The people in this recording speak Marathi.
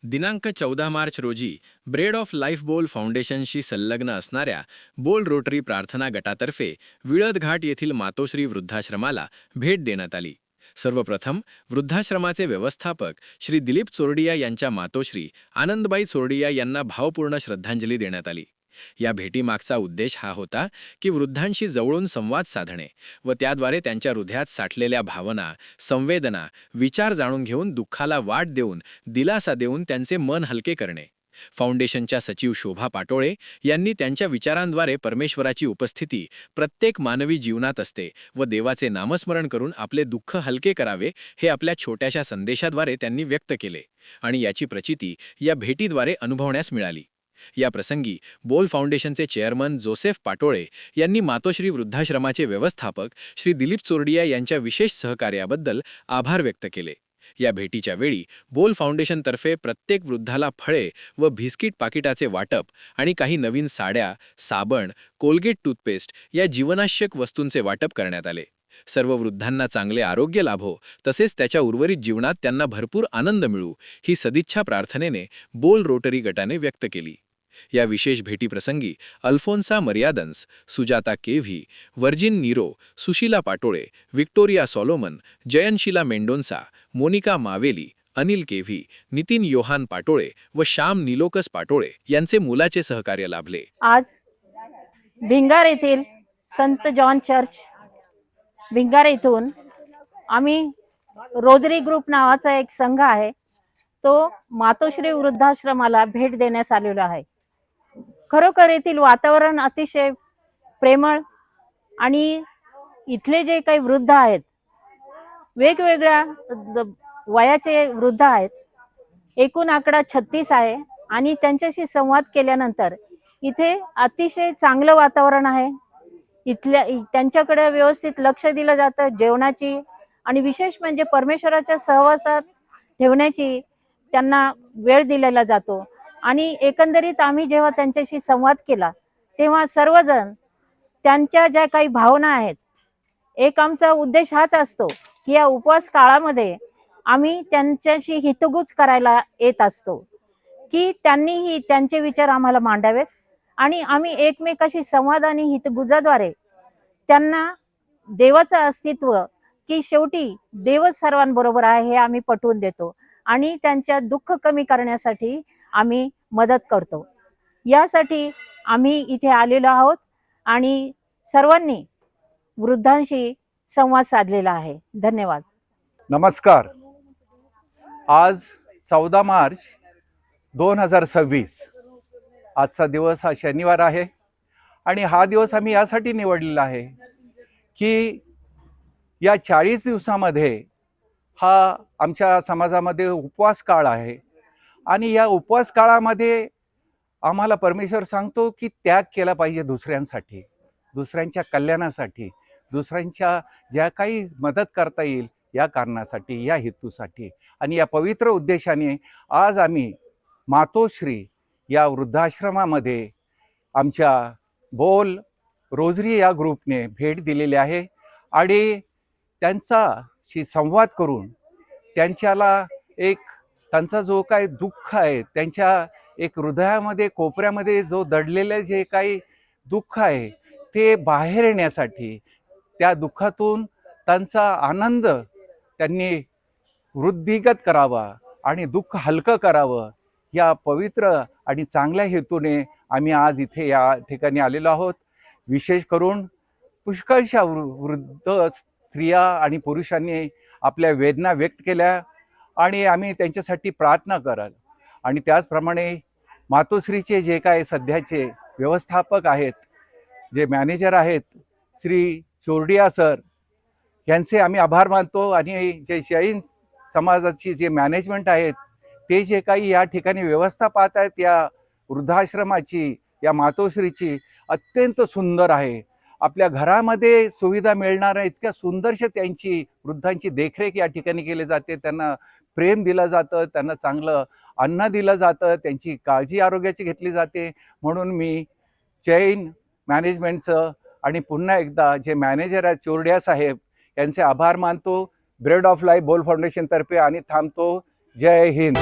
दिनांक 14 मार्च रोजी ब्रेड ऑफ लाईफ बोल फाउंडेशनशी संलग्न असणाऱ्या बोल रोटरी प्रार्थना गटातर्फे विळद घाट येथील मातोश्री वृद्धाश्रमाला भेट देण्यात आली। सर्वप्रथम वृद्धाश्रमाचे व्यवस्थापक श्री दिलीप चोरडिया यांच्या मातोश्री आनंदबाई चोरडिया यांना भावपूर्ण श्रद्धांजली देण्यात आली। या भेटीमागचा उद्देश हा होता की वृद्धांशी जवळून संवाद साधणे व त्याद्वारे त्यांच्या हृदयात साठलेल्या भावना, संवेदना, विचार जाणून घेऊन दुःखाला वाट देऊन दिलासा देऊन त्यांचे मन हलके करणे। फाउंडेशनच्या सचिव शोभा पाटोळे यांनी त्यांच्या विचारांद्वारे परमेश्वराची उपस्थिती प्रत्येक मानवी जीवनात असते व देवाचे नामस्मरण करून आपले दुःख हलके करावे हे आपल्या छोट्याशा संदेशाद्वारे त्यांनी व्यक्त केले आणि याची प्रचिती या भेटीद्वारे अनुभवण्यास मिळाली। या प्रसंगी बोल फाउंडेशनचे चेअरमन जोसेफ पाटोळे यांनी मातोश्री वृद्धाश्रमाचे व्यवस्थापक श्री दिलीप चोरडिया यांच्या विशेष सहकार्याबद्दल आभार व्यक्त केले। या भेटीच्या वेळी बोल फाउंडेशनतर्फे प्रत्येक वृद्धाला फळे व बिस्किट पाकिटाचे वाटप आणि काही नवीन साड्या, साबण, कोलगेट टूथपेस्ट या जीवनावश्यक वस्तूंचे वाटप करण्यात आले। सर्व वृद्धांना चांगले आरोग्य लाभो तसेच त्याच्या उर्वरित जीवनात त्यांना भरपूर आनंद मिळू ही सदिच्छा प्रार्थनेने बोल रोटरी गटाने व्यक्त केली। या विशेष भेटीप्रसंगी अल्फोन्सा मर्यादन्स, सुजाता केव्ही, Virgin Nero, Sushila Patole, Victoria Solomon, Jayanshila Mendonsa, Monica Maveli, Anil केव्ही, नितीन योहान पाटोळे व श्याम निलोकस पाटोळे यांचे मुलाचे सहकार्य लाभले। आज भिंगार येथील संत जॉन चर्च भिंगार येथून आम्ही रोजरी ग्रुप नावाचा एक संघ आहे, तो मातोश्री वृद्धाश्रमाला भेट देण्यास आलेला आहे। खरोखर येथील वातावरण अतिशय प्रेमळ आणि इथले जे काही वृद्ध आहेत, वेगवेगळ्या वयाचे वृद्ध आहेत, एकूण आकडा 36 आहे आणि त्यांच्याशी संवाद केल्यानंतर इथे अतिशय चांगलं वातावरण आहे। इथल्या त्यांच्याकडे व्यवस्थित लक्ष दिलं जातं, जेवणाची आणि विशेष म्हणजे परमेश्वराच्या सहवासात ठेवण्याची त्यांना वेळ दिलेला जातो। आणि एकंदरीत आम्ही जेव्हा त्यांच्याशी संवाद केला तेव्हा सर्वजण त्यांच्या ज्या काही भावना आहेत, एक आमचा उद्देश हाच असतो की या उपवास काळामध्ये आम्ही त्यांच्याशी हितगुज करायला येत असतो की त्यांनीही त्यांचे विचार आम्हाला मांडावेत आणि आम्ही एकमेकाशी संवाद आणि हितगुजाद्वारे त्यांना देवाचं अस्तित्व की शेवटी देवच सर्वांबरोबर आहे हे आम्ही पटवून देतो आणि त्यांच्या दुःख कमी करण्यासाठी आम्ही मदत करतो। यासाठी आम्ही इथे आलेलो आहोत आणि सर्वांनी वृद्धांशी संवाद साधलेला आहे। धन्यवाद। नमस्कार। आज 14 मार्च 2026 आजचा दिवस हा शनिवार आहे आणि हा दिवस आम्ही यासाठी निवडलेला आहे की या 40 दिवसामध्ये हा आमच्या समाजामध्ये उपवास काळ आहे आणि या उपवास काळामध्ये आम्हाला परमेश्वर सांगतो की त्याग केला पाहिजे दुसऱ्यांसाठी, दुसऱ्यांच्या कल्याणासाठी, दुसऱ्यांच्या ज्या काही मदत करता येईल या कारणासाठी, या हेतूसाठी। आणि या पवित्र उद्देशाने आज आम्ही मातोश्री या वृद्धाश्रमामध्ये आमच्या बोल रोजरी या ग्रुपने भेट दिलेली आहे आणि त्यांच्याशी संवाद करून त्यांच्याला त्यांचा जो काही दुःख आहे, त्यांच्या एक हृदयामध्ये कोपऱ्यामध्ये जो दडलेले जे काही दुःख आहे ते बाहेर येण्यासाठी, त्या दुःखातून त्यांचा आनंद त्यांनी वृद्धिगत करावा आणि दुःख हलकं करावं, या पवित्र आणि चांगल्या हेतूने आम्ही आज इथे या ठिकाणी आलेलो आहोत। विशेष करून पुष्कळशा वृद्ध स्त्रिया आणि पुरुषांनी आपल्या वेदना व्यक्त केल्या आणि आम्ही त्यांच्यासाठी प्रार्थना कराल। आणि त्याचप्रमाणे मातोश्रीचे जे काय सध्याचे व्यवस्थापक आहेत, जे मॅनेजर आहेत, श्री चोरडिया सर यांचे आम्ही आभार मानतो आणि जे जैन समाजाची जे मॅनेजमेंट आहेत ते जे काही या ठिकाणी व्यवस्था पाहत आहेत या वृद्धाश्रमाची, या मातोश्रीची अत्यंत सुंदर आहे। आपल्या घरामध्ये सुविधा मिळणाऱ्या इतक्या सुंदरशा त्यांची वृद्धांची देखरेख या ठिकाणी केली जाते, त्यांना प्रेम दिलं जातं, त्यांना चांगलं अन्न दिलं जातं, त्यांची काळजी आरोग्याची घेतली जाते। म्हणून मी जैन मॅनेजमेंटचं आणि पुन्हा एकदा जे मॅनेजर आहेत चोरडिया साहेब यांचे आभार मानतो ब्रेड ऑफ लाईफ बोल फाउंडेशनतर्फे आणि थांबतो। जय हिंद।